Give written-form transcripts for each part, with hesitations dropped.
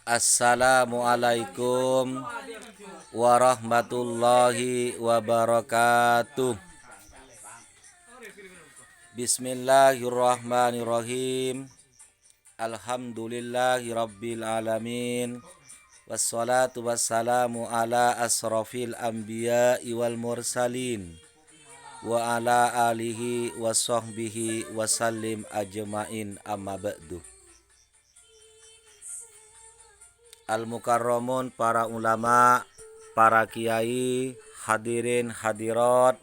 Assalamualaikum warahmatullahi wabarakatuh. Bismillahirrahmanirrahim. Alhamdulillahi rabbil alamin. Wassalatu wassalamu ala asrafil anbiya'i wal mursalin wa ala alihi wa sahbihi wasallim ajmain, amma ba'du. Al-Mukarramun, para ulama, para kiai, hadirin hadirat,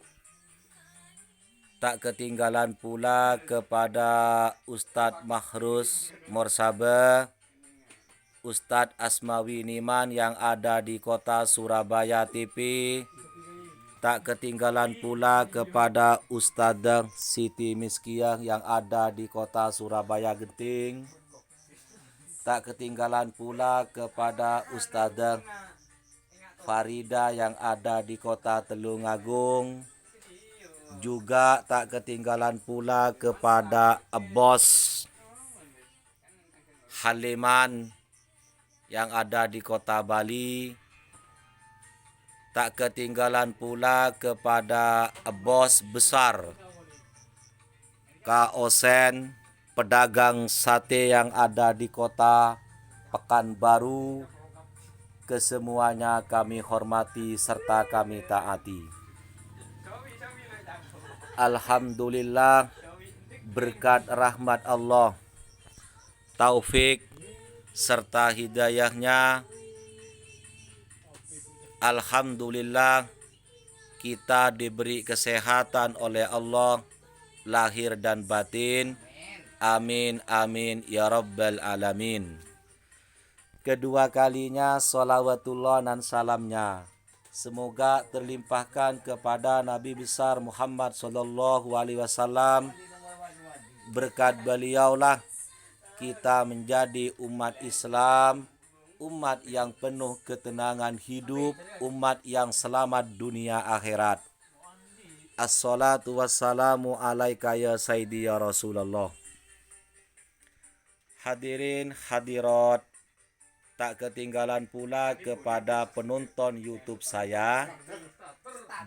tak ketinggalan pula kepada Ustadz Mahrus Morsabe, Ustadz Asmawi Niman yang ada di kota Surabaya TV. Tak ketinggalan pula kepada Ustadzah Siti Miskiah yang ada di kota Surabaya Genting. Tak ketinggalan pula kepada Ustadzah Farida yang ada di kota Telungagung. Juga tak ketinggalan pula kepada Bos Haliman yang ada di kota Bali. Tak ketinggalan pula kepada bos besar Kak Osen, pedagang sate yang ada di kota Pekanbaru. Kesemuanya kami hormati serta kami taati. Alhamdulillah, berkat rahmat Allah, taufik serta hidayahnya, alhamdulillah kita diberi kesehatan oleh Allah lahir dan batin. Amin amin ya rabbal alamin. Kedua kalinya sholawatullah dan salamnya semoga terlimpahkan kepada Nabi besar Muhammad sallallahu alaihi wasallam. Berkat beliaulah kita menjadi umat Islam, umat yang penuh ketenangan hidup, umat yang selamat dunia akhirat. Assalatu wassalamu alaika ya sayyidi ya Rasulullah. Hadirin hadirat, tak ketinggalan pula kepada penonton YouTube saya.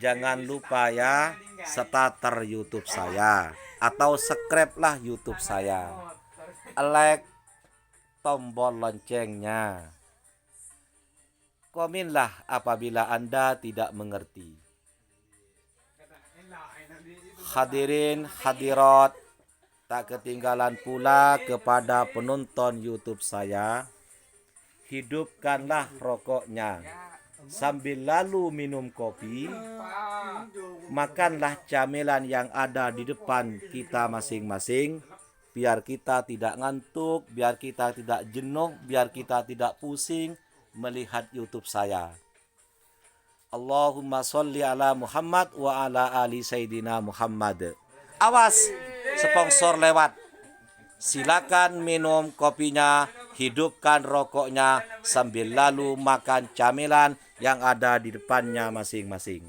Jangan lupa ya, starter YouTube saya atau subscribe lah YouTube saya. Like tombol loncengnya. Komenlah apabila Anda tidak mengerti. Hadirin hadirat, tak ketinggalan pula kepada penonton YouTube saya. Hidupkanlah rokoknya sambil lalu minum kopi. Makanlah camilan yang ada di depan kita masing-masing. Biar kita tidak ngantuk, biar kita tidak jenuh, biar kita tidak pusing melihat YouTube saya. Allahumma sholli ala Muhammad wa ala ali Sayyidina Muhammad. Awas, sponsor lewat. Silakan minum kopinya, hidupkan rokoknya sambil lalu makan camilan yang ada di depannya masing-masing.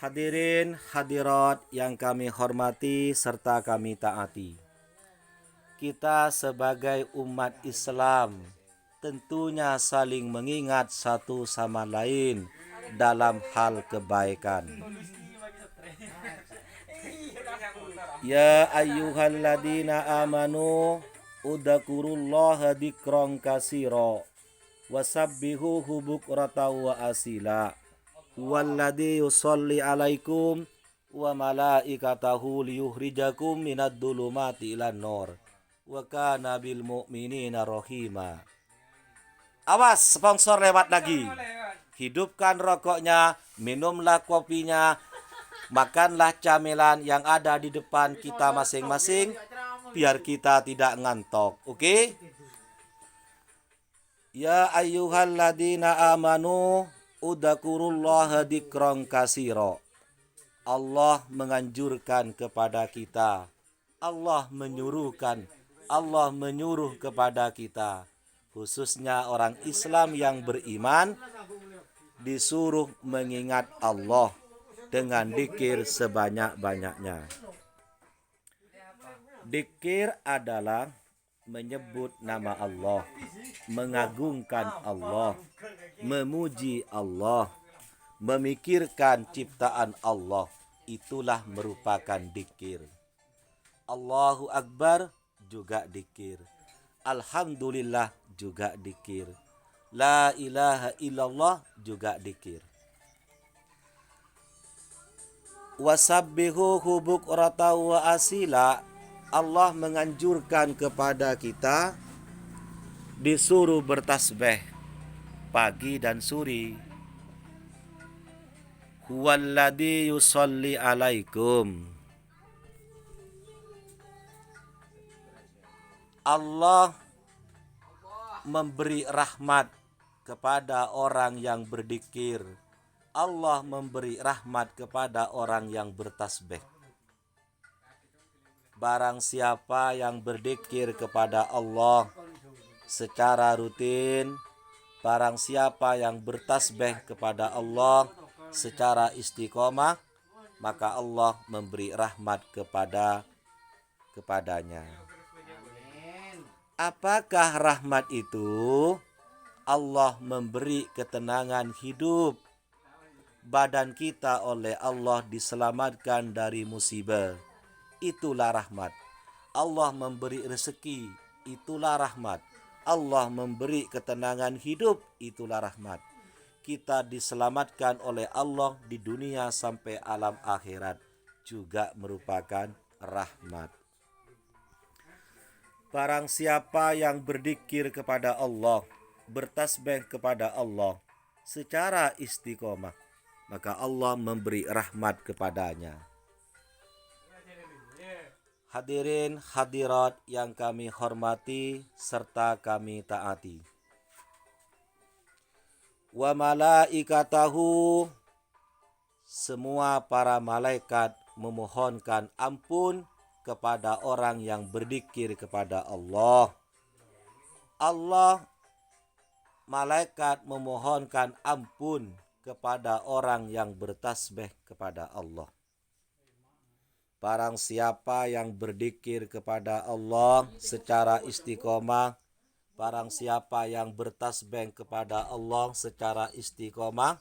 Hadirin hadirat yang kami hormati serta kami taati. Kita sebagai umat Islam tentunya saling mengingat satu sama lain dalam hal kebaikan. Ya ayyuhalladzina amanu udzakurullaha dzikran katsira wasabbihuhu bukratan wa asila. Walladzi yusolli alaikum wa malaikatahu liyukhrijakum minad dhulumati ilan nur wa kana bil mu'minina rahima. Awas, sponsor lewat lagi. Hidupkan rokoknya, minumlah kopinya, makanlah camilan yang ada di depan kita masing-masing biar kita tidak ngantuk. Oke? Ya ayyuhalladzina amanu udzakurullaha dzikran katsira. Allah menganjurkan kepada kita. Allah menyuruh kepada kita, khususnya orang Islam yang beriman, disuruh mengingat Allah dengan dzikir sebanyak-banyaknya. Dzikir adalah menyebut nama Allah, mengagungkan Allah, memuji Allah, memikirkan ciptaan Allah, itulah merupakan dzikir. Allahu Akbar juga dzikir. Alhamdulillah juga dzikir. La ilaha illallah juga dzikir. Wasabbihuhu bukrata wa asila. Allah menganjurkan kepada kita disuruh bertasbih pagi dan suri. Huwallazi yusolli alaikum. Allah memberi rahmat kepada orang yang berzikir. Allah memberi rahmat kepada orang yang bertasbih. Barang siapa yang berzikir kepada Allah secara rutin, barang siapa yang bertasbih kepada Allah secara istiqomah, maka Allah memberi rahmat kepadanya. Apakah rahmat itu? Allah memberi ketenangan hidup. Badan kita oleh Allah diselamatkan dari musibah. Itulah rahmat. Allah memberi rezeki. Itulah rahmat. Allah memberi ketenangan hidup. Itulah rahmat. Kita diselamatkan oleh Allah di dunia sampai alam akhirat. Juga merupakan rahmat. Barang siapa yang berzikir kepada Allah, bertasbih kepada Allah secara istiqomah, maka Allah memberi rahmat kepadanya. Hadirin hadirat yang kami hormati serta kami taati. Wa malaikatahu, semua para malaikat memohonkan ampun kepada orang yang berzikir kepada Allah. Allah, malaikat memohonkan ampun kepada orang yang bertasbih kepada Allah. Barang siapa yang berzikir kepada Allah secara istiqomah, barang siapa yang bertasbih kepada Allah secara istiqomah,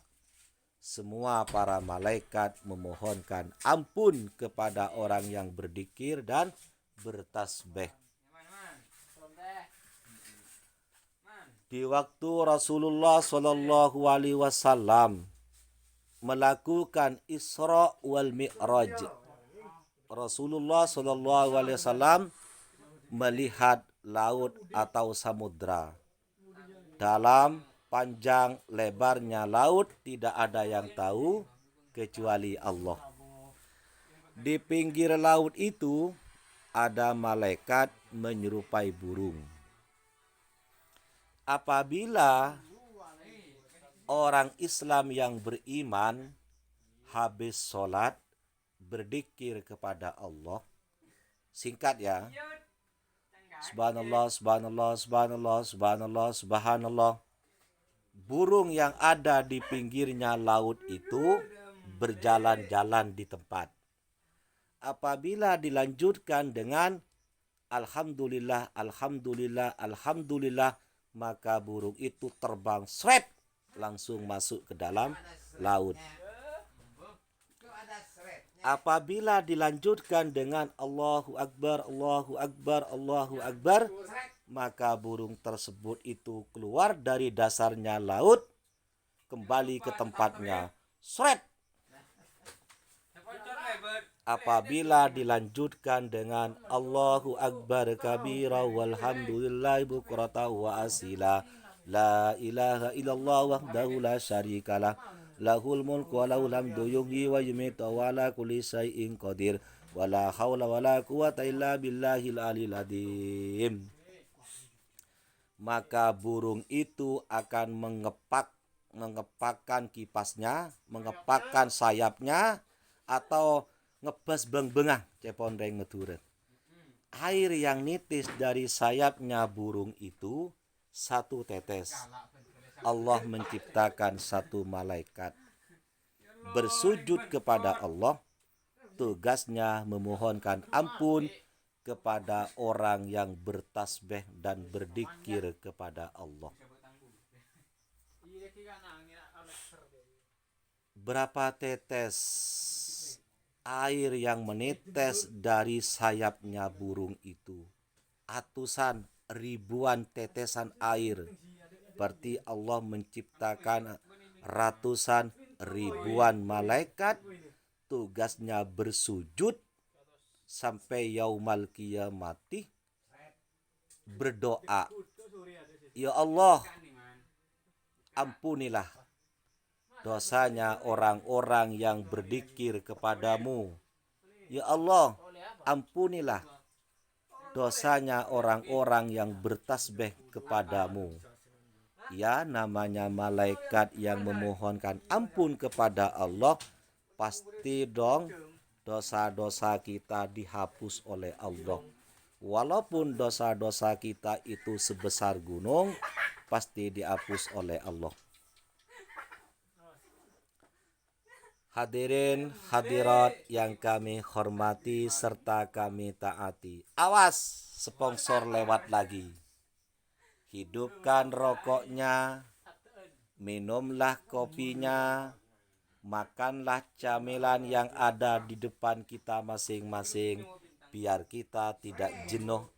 semua para malaikat memohonkan ampun kepada orang yang berzikir dan bertasbih. Di waktu Rasulullah Shallallahu Alaihi Wasallam melakukan Isra wal Mi'raj, Rasulullah Shallallahu Alaihi Wasallam melihat laut atau samudra. Dalam panjang lebarnya laut tidak ada yang tahu kecuali Allah. Di pinggir laut itu ada malaikat menyerupai burung. Apabila orang Islam yang beriman habis sholat berzikir kepada Allah, singkat ya, subhanallah, subhanallah, subhanallah, subhanallah, subhanallah, burung yang ada di pinggirnya laut itu berjalan-jalan di tempat. Apabila dilanjutkan dengan alhamdulillah, alhamdulillah, alhamdulillah, maka burung itu terbang sret langsung masuk ke dalam laut. Apabila dilanjutkan dengan Allahu Akbar, Allahu Akbar, Allahu Akbar, maka burung tersebut itu keluar dari dasarnya laut, kembali ke tempatnya. Sret. Apabila dilanjutkan dengan Allahu Akbar kabira walhamdulillahi bukrata wa asila, la ilaha illallah wahdahu la syarikalah, lahul mulku wa lahul hamdu yuhyi wa yumiitu wa ala kulli syai'in qadir, wa la haula wa la quwwata illa billahil aliyil azim. Maka burung itu akan mengepakkan kipasnya, mengepakkan sayapnya, atau ngebas beng-bengah cepondeng Madura. Air yang nitis dari sayapnya burung itu satu tetes. Allah menciptakan satu malaikat bersujud kepada Allah, tugasnya memohonkan ampun kepada orang yang bertasbih dan berzikir kepada Allah. Berapa tetes air yang menetes dari sayapnya burung itu? Atusan, ribuan tetesan air. Berarti Allah menciptakan ratusan ribuan malaikat, tugasnya bersujud sampai yaumal qiyamati, berdoa, ya Allah, ampunilah dosanya orang-orang yang berzikir kepadamu. Ya Allah, ampunilah dosanya orang-orang yang bertasbih kepadamu. Ya, namanya malaikat yang memohonkan ampun kepada Allah, pasti dong dosa-dosa kita dihapus oleh Allah. Walaupun dosa-dosa kita itu sebesar gunung, pasti dihapus oleh Allah. Hadirin hadirat yang kami hormati serta kami taati. Awas, sponsor lewat lagi. Hidupkan rokoknya, minumlah kopinya, makanlah camilan yang ada di depan kita masing-masing, biar kita tidak jenuh,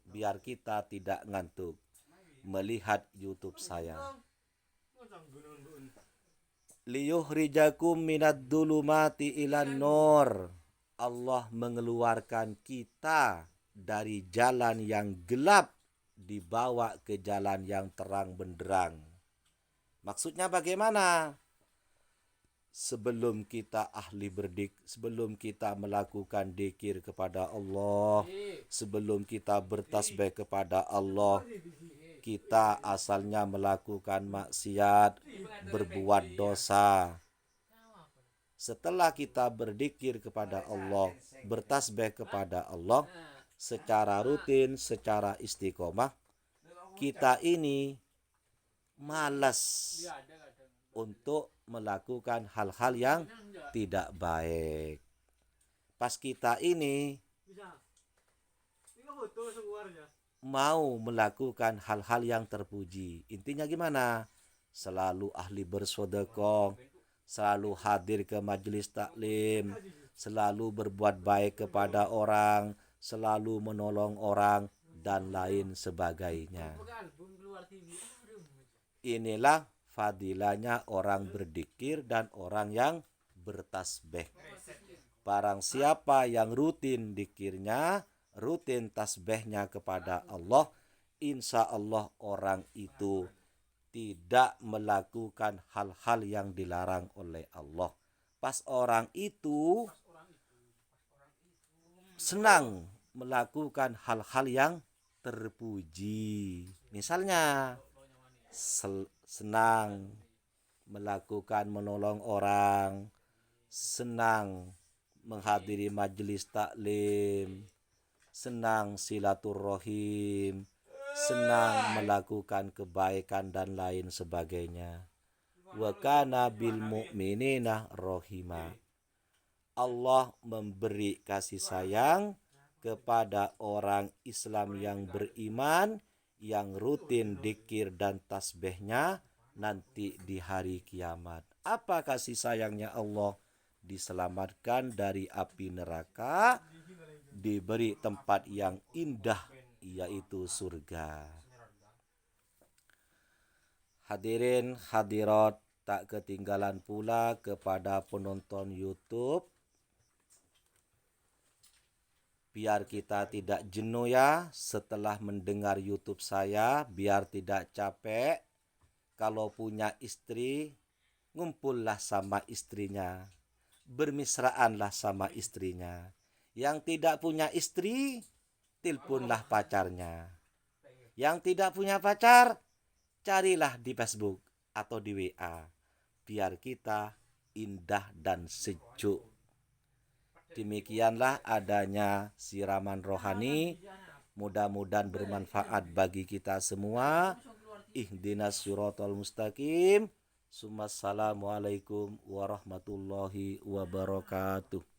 biar kita tidak ngantuk melihat YouTube saya. Liyukhrijakum minad dulumati ilan nur. Allah mengeluarkan kita dari jalan yang gelap dibawa ke jalan yang terang benderang. Maksudnya bagaimana? Sebelum kita sebelum kita melakukan dzikir kepada Allah, sebelum kita bertasbih kepada Allah, kita asalnya melakukan maksiat, berbuat dosa. Setelah kita berzikir kepada Allah, bertasbih kepada Allah secara rutin, secara istiqomah, kita ini malas untuk melakukan hal-hal yang tidak baik. Pas kita ini mau melakukan hal-hal yang terpuji. Intinya gimana? Selalu ahli bersedekah, selalu hadir ke majelis taklim, selalu berbuat baik kepada orang, selalu menolong orang, dan lain sebagainya. Inilah fadilahnya orang berzikir dan orang yang bertasbih. Barang siapa yang rutin zikirnya, rutin tasbihnya kepada Allah, insya Allah orang itu tidak melakukan hal-hal yang dilarang oleh Allah. Pas orang itu senang melakukan hal-hal yang terpuji. Misalnya senang melakukan menolong orang, senang menghadiri majelis taklim, senang silaturahim, senang melakukan kebaikan dan lain sebagainya. Wa kana bil mu'minina rahima. Allah memberi kasih sayang kepada orang Islam yang beriman, yang rutin dzikir dan tasbihnya nanti di hari kiamat. Apa kasih sayangnya Allah? Diselamatkan dari api neraka, diberi tempat yang indah, yaitu surga. Hadirin hadirat, tak ketinggalan pula kepada penonton YouTube, biar kita tidak jenuh ya setelah mendengar YouTube saya, biar tidak capek. Kalau punya istri, ngumpullah sama istrinya, bermisraanlah sama istrinya. Yang tidak punya istri, tilpunlah pacarnya. Yang tidak punya pacar, carilah di Facebook atau di WA, biar kita indah dan sejuk. Demikianlah adanya siraman rohani, mudah-mudahan bermanfaat bagi kita semua. Ihdinas siratal mustaqim. Assalamualaikum warahmatullahi wabarakatuh.